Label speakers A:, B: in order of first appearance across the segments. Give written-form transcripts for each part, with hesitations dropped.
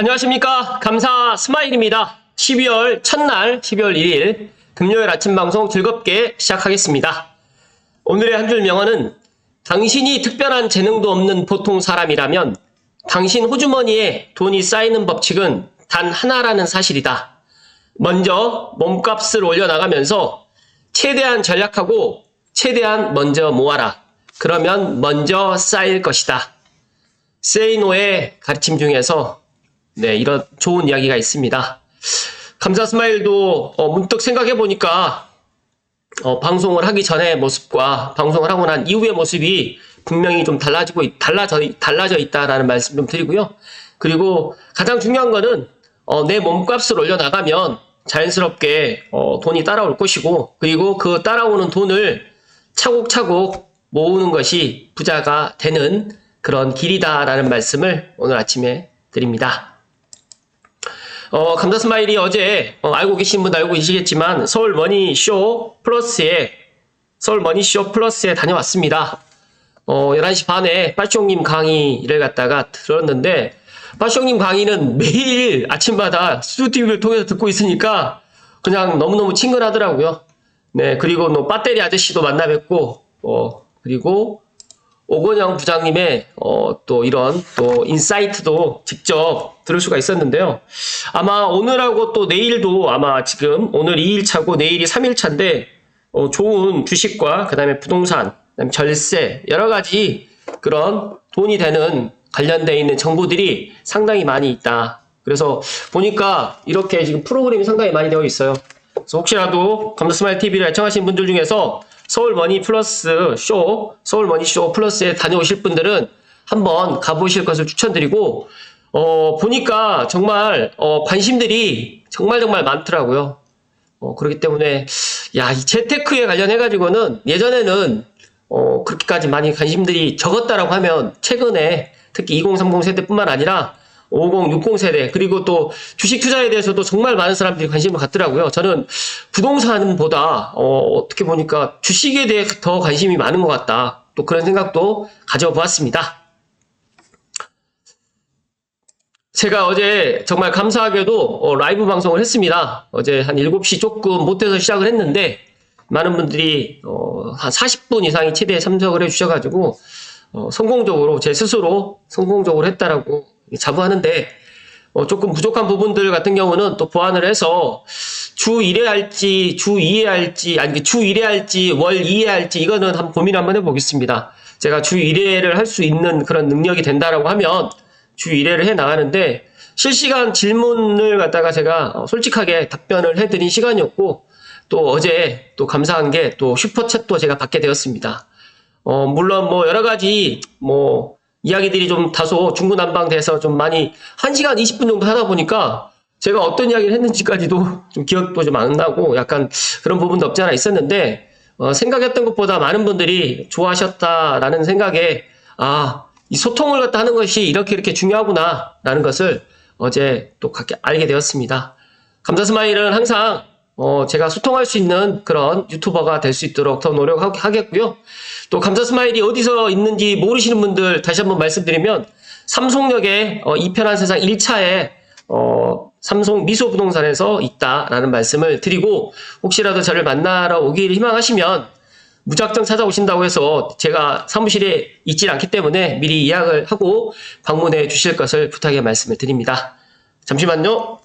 A: 안녕하십니까. 감사 스마일입니다. 12월 첫날 12월 1일 금요일 아침 방송 즐겁게 시작하겠습니다. 오늘의 한 줄 명언은 당신이 특별한 재능도 없는 보통 사람이라면 당신 호주머니에 돈이 쌓이는 법칙은 단 하나라는 사실이다. 먼저 몸값을 올려나가면서 최대한 전략하고 최대한 먼저 모아라. 그러면 먼저 쌓일 것이다. 세이노의 가르침 중에서 이런 좋은 이야기가 있습니다. 감사 스마일도 문득 생각해 보니까 방송을 하기 전의 모습과 방송을 하고 난 이후의 모습이 분명히 좀 달라져 있다라는 말씀 좀 드리고요. 그리고 가장 중요한 거는 내 몸값을 올려나가면 자연스럽게 돈이 따라올 것이고, 그리고 그 따라오는 돈을 차곡차곡 모으는 것이 부자가 되는 그런 길이다라는 말씀을 오늘 아침에 드립니다. 감사 스마일이 어제 알고 계신 분도 알고 계시겠지만 서울 머니쇼 플러스에 다녀왔습니다. 11시 반에 빠숑님 강의를 갖다가 들었는데, 빠숑님 강의는 매일 아침마다 수TV를 통해서 듣고 있으니까 그냥 너무너무 친근하더라고요. 네, 그리고 배터리 아저씨도 만나 뵙고, 그리고 오건영 부장님의 또 이런 또 인사이트도 직접 들을 수가 있었는데요. 아마 오늘하고 또 내일도 아마 지금 오늘 2일차고 내일이 3일차인데 좋은 주식과 그 다음에 부동산, 그다음에 절세 여러 가지 그런 돈이 되는 관련되어 있는 정보들이 상당히 많이 있다. 그래서 보니까 이렇게 지금 프로그램이 상당히 많이 되어 있어요. 그래서 혹시라도 감사스마일 TV를 애청하시는 분들 중에서 서울 머니쇼 플러스에 다녀오실 분들은 한번 가보실 것을 추천드리고, 보니까 정말, 관심들이 정말 많더라고요. 그렇기 때문에, 이 재테크에 관련해가지고는 예전에는, 그렇게까지 많이 관심들이 적었다라고 하면 최근에 특히 2030 세대뿐만 아니라 50, 60 세대, 그리고 또 주식 투자에 대해서도 정말 많은 사람들이 관심을 갖더라고요. 저는 부동산보다 어떻게 보니까 주식에 대해 더 관심이 많은 것 같다. 또 그런 생각도 가져보았습니다. 제가 어제 정말 감사하게도 라이브 방송을 했습니다. 어제 한 7시 조금 못해서 시작을 했는데 많은 분들이 한 40분 이상이 최대에 참석을 해주셔가지고 성공적으로 제 스스로 성공적으로 했다라고 자부하는데, 조금 부족한 부분들 같은 경우는 또 보완을 해서 주 1회 할지 주 2회 할지, 아니 주 1회 할지 월 2회 할지 이거는 한번 고민 한번 해보겠습니다. 제가 주 1회를 할 수 있는 그런 능력이 된다라고 하면 주 1회를 해 나가는데, 실시간 질문을 갖다가 제가 솔직하게 답변을 해드린 시간이었고, 또 어제 또 감사한 게 또 슈퍼챗도 제가 받게 되었습니다. 물론 여러 가지 이야기들이 좀 다소 중구난방돼서 좀 많이 1시간 20분 정도 하다 보니까 제가 어떤 이야기를 했는지까지도 좀 기억도 좀 안 나고 약간 그런 부분도 없지 않아 있었는데, 생각했던 것보다 많은 분들이 좋아하셨다라는 생각에, 이 소통을 갖다 하는 것이 이렇게 중요하구나 라는 것을 어제 또 알게 되었습니다. 감사 스마일은 항상 제가 소통할 수 있는 그런 유튜버가 될 수 있도록 더 노력하겠고요. 또 감사 스마일이 어디서 있는지 모르시는 분들 다시 한번 말씀드리면, 삼송역에 이편한 세상 1차에 삼송 미소부동산에서 있다라는 말씀을 드리고, 혹시라도 저를 만나러 오기를 희망하시면 무작정 찾아오신다고 해서 제가 사무실에 있질 않기 때문에 미리 예약을 하고 방문해 주실 것을 부탁의 말씀을 드립니다. 잠시만요.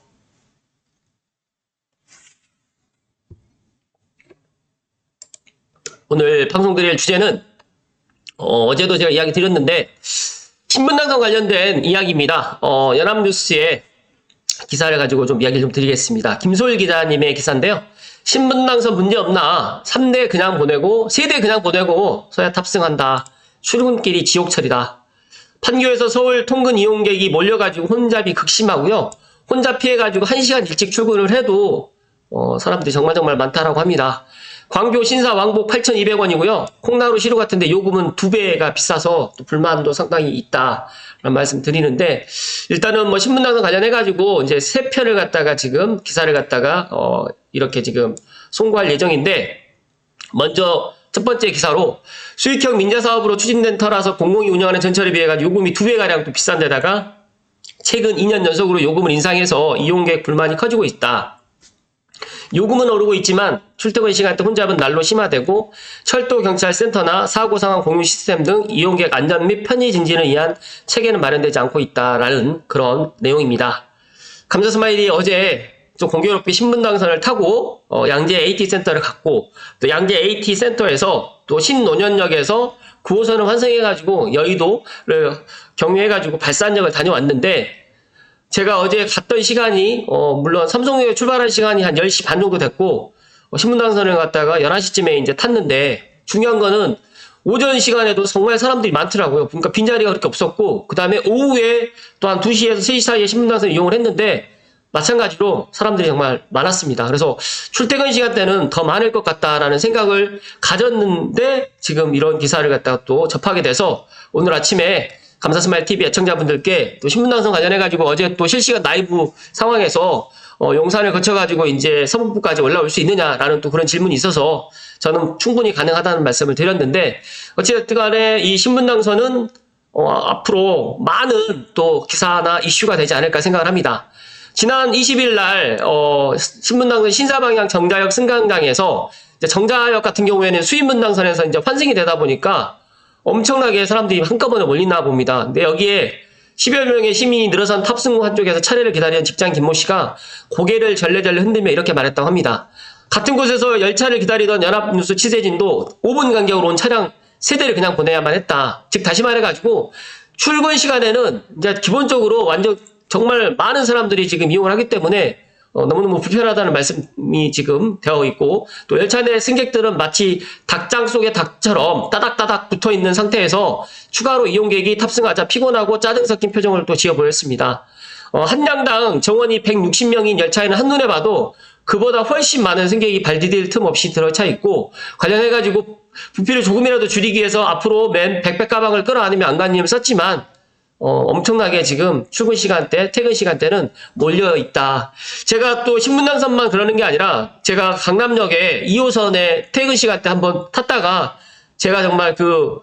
A: 오늘 방송드릴 주제는 어제도 제가 이야기 드렸는데 신분당선 관련된 이야기입니다. 연합뉴스의 기사를 가지고 좀 이야기를 좀 드리겠습니다. 김소일 기자님의 기사인데요. 신분당선 문제없나 3대 그냥 보내고 3대 그냥 보내고 서야 탑승한다. 출근길이 지옥철이다. 판교에서 서울 통근 이용객이 몰려가지고 혼잡이 극심하고요. 혼잡 피해가지고 1시간 일찍 출근을 해도 사람들이 정말 많다라고 합니다. 광교 신사 왕복 8,200원이고요. 콩나루 시루 같은데 요금은 2배가 비싸서 또 불만도 상당히 있다라는 말씀 드리는데, 일단은 신분당선 관련해가지고 이제 3편을 갖다가 지금 기사를 갖다가 이렇게 지금 송고할 예정인데, 먼저 첫 번째 기사로 수익형 민자사업으로 추진된 터라서 공공이 운영하는 전철에 비해 가지고 요금이 2배가량 또 비싼 데다가 최근 2년 연속으로 요금을 인상해서 이용객 불만이 커지고 있다. 요금은 오르고 있지만 출퇴근 시간대 혼잡은 날로 심화되고 철도 경찰센터나 사고 상황 공유 시스템 등 이용객 안전 및 편의 증진을 위한 체계는 마련되지 않고 있다라는 그런 내용입니다. 감사 스마일이 어제 좀 공교롭게 신분당선을 타고 양재 AT센터를 갔고 또 양재 AT센터에서 또 신논현역에서 9호선을 환승해가지고 여의도를 경유해가지고 발산역을 다녀왔는데 제가 어제 갔던 시간이 물론 삼성역에 출발한 시간이 한 10시 반 정도 됐고 신분당선을 갔다가 11시쯤에 이제 탔는데 중요한 거는 오전 시간에도 정말 사람들이 많더라고요. 그러니까 빈자리가 그렇게 없었고 그 다음에 오후에 또 한 2시에서 3시 사이에 신분당선을 이용을 했는데 마찬가지로 사람들이 정말 많았습니다. 그래서 출퇴근 시간대는 더 많을 것 같다라는 생각을 가졌는데 지금 이런 기사를 갖다가 또 접하게 돼서 오늘 아침에 감사스마일TV 애청자분들께 또 신분당선 관련해가지고 어제 또 실시간 라이브 상황에서 용산을 거쳐가지고 이제 서북부까지 올라올 수 있느냐라는 또 그런 질문이 있어서 저는 충분히 가능하다는 말씀을 드렸는데 어찌됐든 간에 이 신분당선은 앞으로 많은 또 기사나 이슈가 되지 않을까 생각을 합니다. 지난 20일 날 신분당선 신사방향 정자역 승강장에서 이제 정자역 같은 경우에는 수인분당선에서 이제 환승이 되다 보니까 엄청나게 사람들이 한꺼번에 몰리나 봅니다. 근데 여기에 10여 명의 시민이 늘어선 탑승구간 쪽에서 차례를 기다리는 직장 김모 씨가 고개를 절레절레 흔들며 이렇게 말했다고 합니다. 같은 곳에서 열차를 기다리던 연합뉴스 취재진도 5분 간격으로 온 차량 세대를 그냥 보내야만 했다. 즉 다시 말해가지고 출근 시간에는 이제 기본적으로 완전 정말 많은 사람들이 지금 이용을 하기 때문에 너무너무 불편하다는 말씀이 지금 되어 있고 또 열차 내 승객들은 마치 닭장 속의 닭처럼 따닥따닥 붙어있는 상태에서 추가로 이용객이 탑승하자 피곤하고 짜증 섞인 표정을 또 지어 보였습니다. 한 량당 정원이 160명인 열차에는 한눈에 봐도 그보다 훨씬 많은 승객이 발 디딜 틈 없이 들어차 있고 관련해가지고 부피를 조금이라도 줄이기 위해서 앞으로 맨 백팩 가방을 끌어안으며 안간힘을 썼지만 엄청나게 지금 출근 시간대, 퇴근 시간대는 몰려있다. 제가 또 신분당선만 그러는 게 아니라 제가 강남역에 2호선에 퇴근 시간대 한번 탔다가 제가 정말 그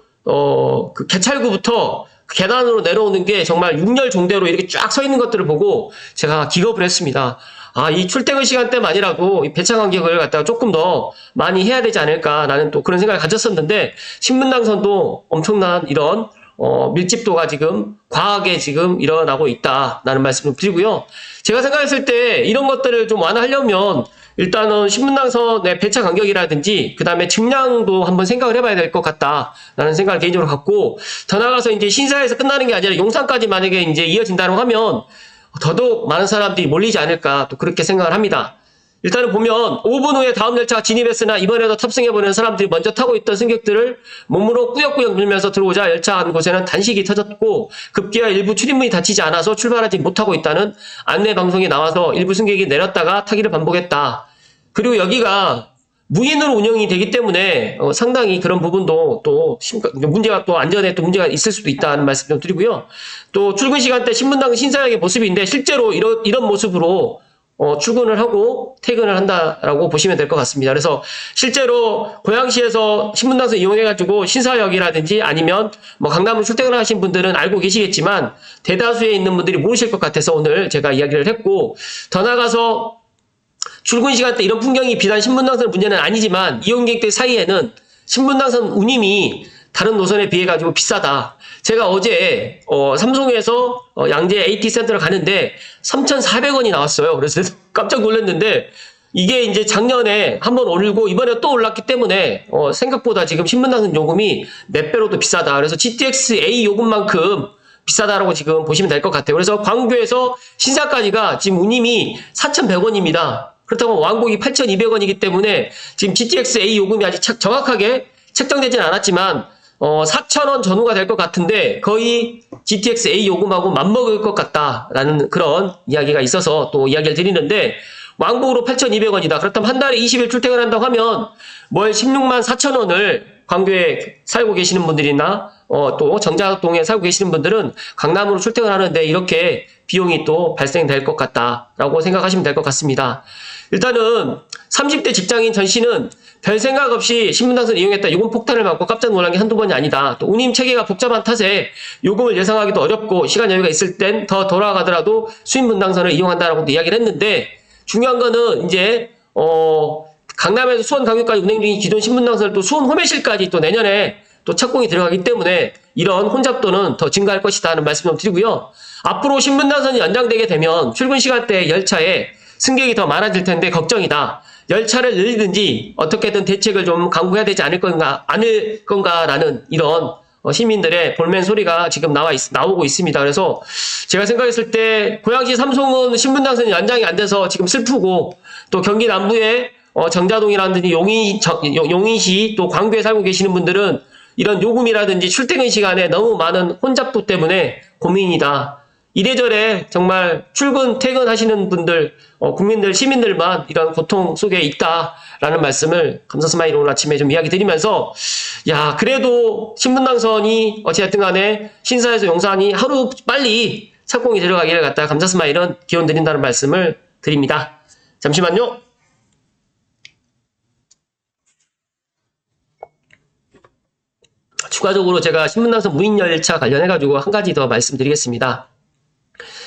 A: 개찰구부터 계단으로 내려오는 게 정말 육렬 종대로 이렇게 쫙 서 있는 것들을 보고 제가 기겁을 했습니다. 이 출퇴근 시간대만이라도 이 배차 간격을 갖다가 조금 더 많이 해야 되지 않을까 라는 또 그런 생각을 가졌었는데 신분당선도 엄청난 이런 밀집도가 지금 과하게 지금 일어나고 있다라는 말씀을 드리고요. 제가 생각했을 때 이런 것들을 좀 완화하려면 일단은 신분당선의 배차 간격이라든지 그 다음에 증량도 한번 생각을 해봐야 될 것 같다라는 생각을 개인적으로 갖고 더 나아가서 이제 신사에서 끝나는 게 아니라 용산까지 만약에 이제 이어진다고 하면 더더욱 많은 사람들이 몰리지 않을까 또 그렇게 생각을 합니다. 일단은 보면 5분 후에 다음 열차가 진입했으나 이번에도 탑승해보는 사람들이 먼저 타고 있던 승객들을 몸으로 꾸역꾸역 밀면서 들어오자 열차 한 곳에는 단식이 터졌고 급기야 일부 출입문이 닫히지 않아서 출발하지 못하고 있다는 안내방송이 나와서 일부 승객이 내렸다가 타기를 반복했다. 그리고 여기가 무인으로 운영이 되기 때문에 상당히 그런 부분도 또 문제가 또 안전에 또 문제가 있을 수도 있다는 말씀 좀 드리고요. 또 출근 시간대 신분당 신사역의 모습인데 실제로 이런 모습으로 출근을 하고 퇴근을 한다라고 보시면 될 것 같습니다. 그래서 실제로 고양시에서 신분당선 이용해가지고 신사역이라든지 아니면 뭐 강남을 출퇴근을 하신 분들은 알고 계시겠지만 대다수에 있는 분들이 모르실 것 같아서 오늘 제가 이야기를 했고 더 나가서 출근 시간 때 이런 풍경이 비단 신분당선 문제는 아니지만 이용객들 사이에는 신분당선 운임이 다른 노선에 비해 가지고 비싸다. 제가 어제 삼성에서 양재 AT센터를 가는데 3,400원이 나왔어요. 그래서 깜짝 놀랐는데 이게 이제 작년에 한번 오르고 이번에 또 올랐기 때문에 생각보다 지금 신분당선 요금이 몇 배로 더 비싸다. 그래서 GTX A 요금만큼 비싸다라고 지금 보시면 될 것 같아요. 그래서 광교에서 신사까지가 지금 운임이 4,100원입니다. 그렇다면 왕복이 8,200원이기 때문에 지금 GTX A 요금이 아직 정확하게 책정되지는 않았지만 4,000원 전후가 될 것 같은데 거의 GTX A 요금하고 맞먹을 것 같다라는 그런 이야기가 있어서 또 이야기를 드리는데 왕복으로 8,200원이다. 그렇다면 한 달에 20일 출퇴근한다고 하면 월 16만 4천원을 광교에 살고 계시는 분들이나 또 정자동에 살고 계시는 분들은 강남으로 출퇴근하는데 이렇게 비용이 또 발생될 것 같다라고 생각하시면 될 것 같습니다. 일단은 30대 직장인 전 씨는 별 생각 없이 신분당선을 이용했다. 요금 폭탄을 맞고 깜짝 놀란 게 한두 번이 아니다. 또 운임 체계가 복잡한 탓에 요금을 예상하기도 어렵고 시간 여유가 있을 땐 더 돌아가더라도 수인분당선을 이용한다라고도 이야기를 했는데, 중요한 거는 이제 강남에서 수원 강유까지 운행 중인 기존 신분당선을 또 수원 호매실까지 또 내년에 또 착공이 들어가기 때문에 이런 혼잡도는 더 증가할 것이다 하는 말씀 좀 드리고요. 앞으로 신분당선이 연장되게 되면 출근 시간대 열차에 승객이 더 많아질 텐데 걱정이다. 열차를 늘리든지 어떻게든 대책을 좀 강구해야 되지 않을 건가라는 이런 시민들의 볼멘 소리가 지금 나오고 있습니다. 그래서 제가 생각했을 때 고양시 삼송은 신분당선이 연장이 안 돼서 지금 슬프고, 또 경기 남부의 정자동이라든지 용인시 또 광교에 살고 계시는 분들은 이런 요금이라든지 출퇴근 시간에 너무 많은 혼잡도 때문에 고민이다. 이래저래 정말 출근, 퇴근하시는 분들, 국민들, 시민들만 이런 고통 속에 있다라는 말씀을 감사스마일 오늘 아침에 좀 이야기 드리면서, 야, 그래도 신분당선이 어찌됐든 간에 신사에서 용산이 하루 빨리 착공이 들어가기를 갖다가 감사스마일은 기원 드린다는 말씀을 드립니다. 잠시만요. 추가적으로 제가 신분당선 무인열차 관련해가지고 한 가지 더 말씀드리겠습니다.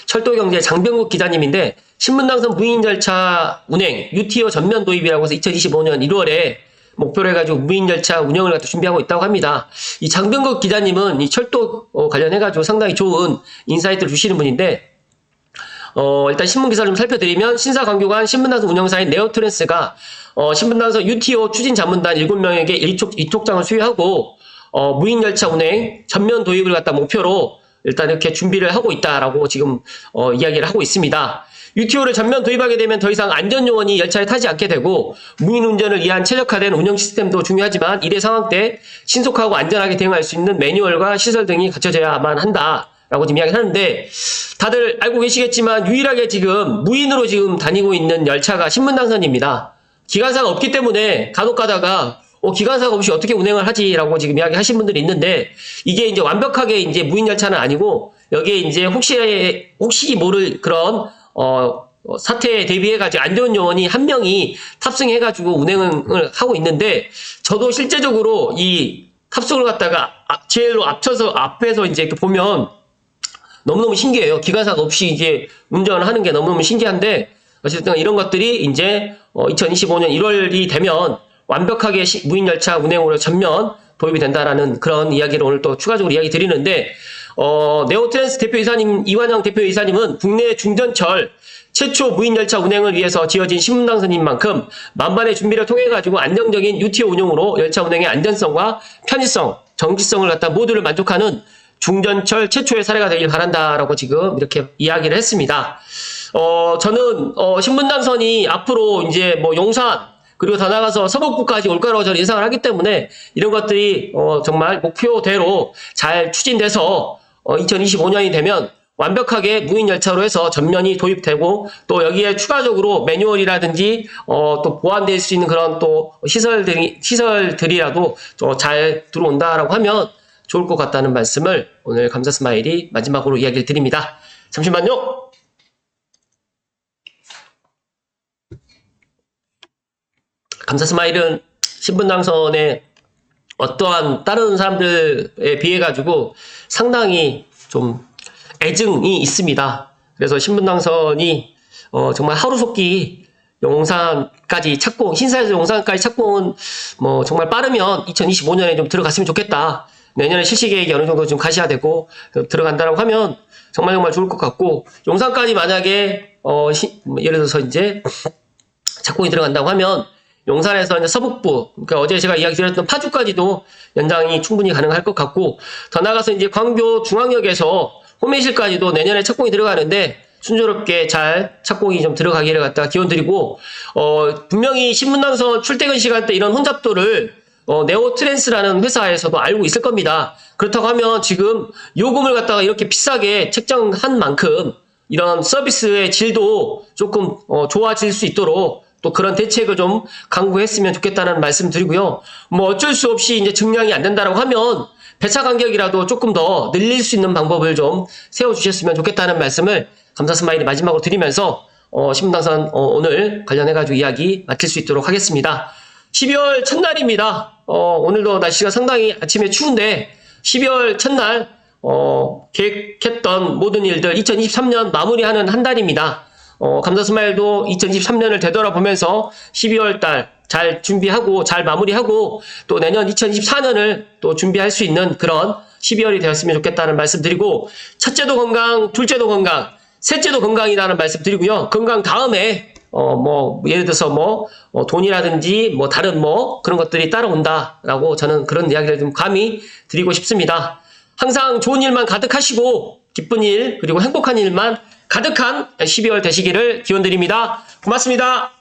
A: 철도경제 장병국 기자님인데, 신분당선 무인열차 운행 UTO 전면 도입이라고 해서 2025년 1월에 목표로 해가지고 무인열차 운영을 갖다 준비하고 있다고 합니다. 이 장병국 기자님은 이 철도 관련해가지고 상당히 좋은 인사이트를 주시는 분인데, 일단 신문기사를 좀 살펴드리면, 신사광교간 신분당선 운영사인 네오트랜스가 신분당선 UTO 추진자문단 7명에게 이촉장을 수여하고 무인열차 운행 전면 도입을 갖다 목표로 일단 이렇게 준비를 하고 있다라고 지금 이야기를 하고 있습니다. UTO를 전면 도입하게 되면 더 이상 안전요원이 열차에 타지 않게 되고, 무인운전을 위한 최적화된 운영 시스템도 중요하지만 이래 상황 때 신속하고 안전하게 대응할 수 있는 매뉴얼과 시설 등이 갖춰져야만 한다라고 지금 이야기를 하는데, 다들 알고 계시겠지만 유일하게 지금 무인으로 지금 다니고 있는 열차가 신분당선입니다. 기관사가 없기 때문에 간혹 가다가 기관사가 없이 어떻게 운행을 하지라고 지금 이야기 하신 분들이 있는데, 이게 이제 완벽하게 이제 무인열차는 아니고, 여기에 이제 혹시 모를 그런, 사태에 대비해가지고 안전요원이 한 명이 탑승해가지고 운행을 하고 있는데, 저도 실제적으로 이 탑승을 갖다가 제일로 앞에서 이제 이렇게 보면 너무너무 신기해요. 기관사가 없이 이제 운전을 하는 게 너무너무 신기한데, 어쨌든 이런 것들이 이제 2025년 1월이 되면 완벽하게 무인열차 운행으로 전면 도입이 된다라는 그런 이야기를 오늘 또 추가적으로 이야기 드리는데, 네오트랜스 대표이사님, 이완영 대표이사님은 국내 중전철 최초 무인열차 운행을 위해서 지어진 신분당선인 만큼 만반의 준비를 통해 가지고 안정적인 UTO 운영으로 열차 운행의 안전성과 편의성, 정기성을 갖다 모두를 만족하는 중전철 최초의 사례가 되길 바란다라고 지금 이렇게 이야기를 했습니다. 저는 신분당선이 앞으로 이제 뭐 용산 그리고 더 나가서 서북부까지 올 거라고 저는 예상을 하기 때문에 이런 것들이 정말 목표대로 잘 추진돼서 2025년이 되면 완벽하게 무인열차로 해서 전면이 도입되고, 또 여기에 추가적으로 매뉴얼이라든지 또 보완될 수 있는 그런 또 시설들이라도 잘 들어온다라고 하면 좋을 것 같다는 말씀을 오늘 감사스마일이 마지막으로 이야기를 드립니다. 잠시만요. 감사스마일은 신분당선에 어떠한 다른 사람들에 비해 가지고 상당히 좀 애증이 있습니다. 그래서 신분당선이 정말 하루속히 용산까지 착공, 신사에서 용산까지 착공은 뭐 정말 빠르면 2025년에 좀 들어갔으면 좋겠다. 내년에 실시 계획이 어느 정도 좀 가셔야 되고 들어간다라고 하면 정말 좋을 것 같고, 용산까지 만약에 예를 들어서 이제 착공이 들어간다고 하면 용산에서 이제 서북부, 그러니까 어제 제가 이야기 드렸던 파주까지도 연장이 충분히 가능할 것 같고, 더 나가서 이제 광교 중앙역에서 호매실까지도 내년에 착공이 들어가는데 순조롭게 잘 착공이 좀 들어가기를 갖다가 기원드리고, 분명히 신분당선 출퇴근 시간대 이런 혼잡도를 네오트랜스라는 회사에서도 알고 있을 겁니다. 그렇다고 하면 지금 요금을 갖다가 이렇게 비싸게 책정한 만큼 이런 서비스의 질도 조금 좋아질 수 있도록 또 그런 대책을 좀 강구했으면 좋겠다는 말씀 드리고요. 뭐 어쩔 수 없이 이제 증량이 안 된다라고 하면 배차 간격이라도 조금 더 늘릴 수 있는 방법을 좀 세워주셨으면 좋겠다는 말씀을 감사스마일이 마지막으로 드리면서 신분당선 오늘 관련해가지고 이야기 마칠 수 있도록 하겠습니다. 12월 첫날입니다. 오늘도 날씨가 상당히 아침에 추운데 12월 첫날 계획했던 모든 일들 2023년 마무리하는 한 달입니다. 감사스마일도 2023년을 되돌아보면서 12월 달 잘 준비하고 잘 마무리하고 또 내년 2024년을 또 준비할 수 있는 그런 12월이 되었으면 좋겠다는 말씀 드리고, 첫째도 건강, 둘째도 건강, 셋째도 건강이라는 말씀 드리고요. 건강 다음에 예를 들어서 돈이라든지 다른 그런 것들이 따라온다라고 저는 그런 이야기를 좀 감히 드리고 싶습니다. 항상 좋은 일만 가득하시고 기쁜 일 그리고 행복한 일만 가득한 12월 되시기를 기원드립니다. 고맙습니다.